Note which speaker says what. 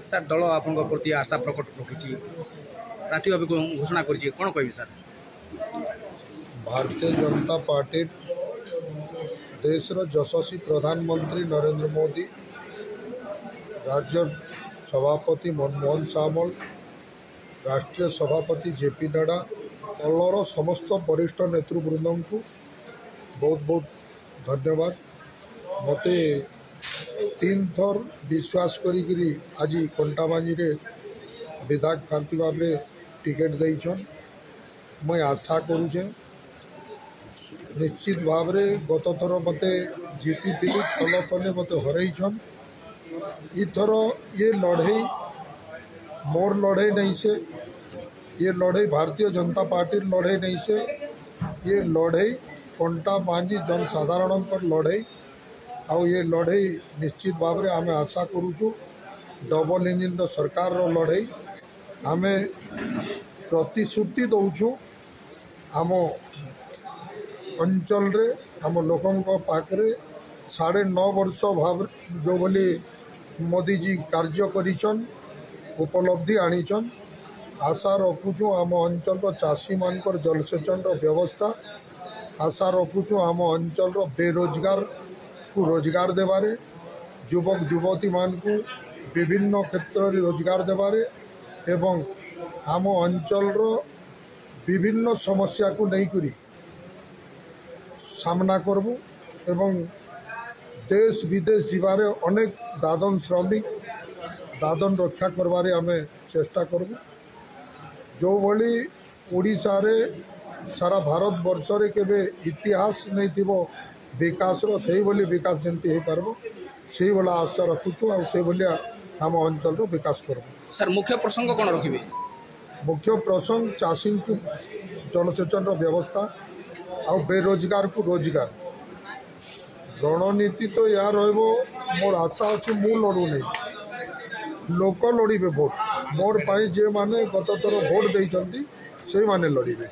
Speaker 1: Sir दल आपण प्रति आस्था प्रकट रखी राति भाव घोषणा कर कौन कह सर
Speaker 2: भारतीय जनता पार्टी देशर यशस्वी प्रधानमंत्री नरेंद्र मोदी राज्य सभापति मनमोहन सामल राष्ट्रीय सभापति जेपी नड्डा दलर समस्त वरिष्ठ नेतृवृंद को बहुत बहुत धन्यवाद। मते 3 थर विश्वास करी आज कंटाबाजी रे विधायक प्रार्थी भाव में टिकेट देछन। मैं आशा करुचे निश्चित भाव रे गत थर मते जीती थी 6 तले मते हरईछन। इथर ये लड़ई मोर लड़ई नहीं से, ये लड़ई भारतीय जनता पार्टी लड़ई नहीं से, ये लड़ई कंटाबांजी जनसाधारण लड़ई आउ ये लड़ई निश्चित भाव में आम आशा करुचु डबल इंजिन सरकार लड़ई आम प्रतिश्रुति दौचु आम अंचल रे आम लोकों पाखरे 9.5 वर्ष भाव जो बोली मोदी जी कार्य करिछन उपलब्धि आनीचन। आशा रखुचु आम अंचल चाषी मानकर जलसेचन व्यवस्था, आशा रखुचु आम अंचल बेरोजगार को रोजगार देवारे, युवक युवती मान को विभिन्न क्षेत्र में रोजगार देवारे एवं आम अंचल विभिन्न समस्या को नहीं करी सामना करबू एवं देश विदेश जीवारे अनेक दादन श्रमिक दादन रक्षा करबारे आमे चेष्टा करबू। जो भली ओडिशा रे सारा भारत वर्ष रे केबे इतिहास नहीं थिबो विकास रो सही बोली विकास जंती हे पारबो सही वाला आशा रखुछु और सही बोलिया हम अंचल रो विकास करबो।
Speaker 1: सर मुख्य प्रसंग कौन रखिबे? मुख्य
Speaker 2: प्रसंग चाषी को जलसेचन रो व्यवस्था और बेरोजगार को रोजगार। रणनीति तो यार रहिबो मोर आशा अछि मु लड़ू नहीं लोक लड़िबे भोट मोर पाई जे माने गत थर भोट देइचंती से माने लड़िबे।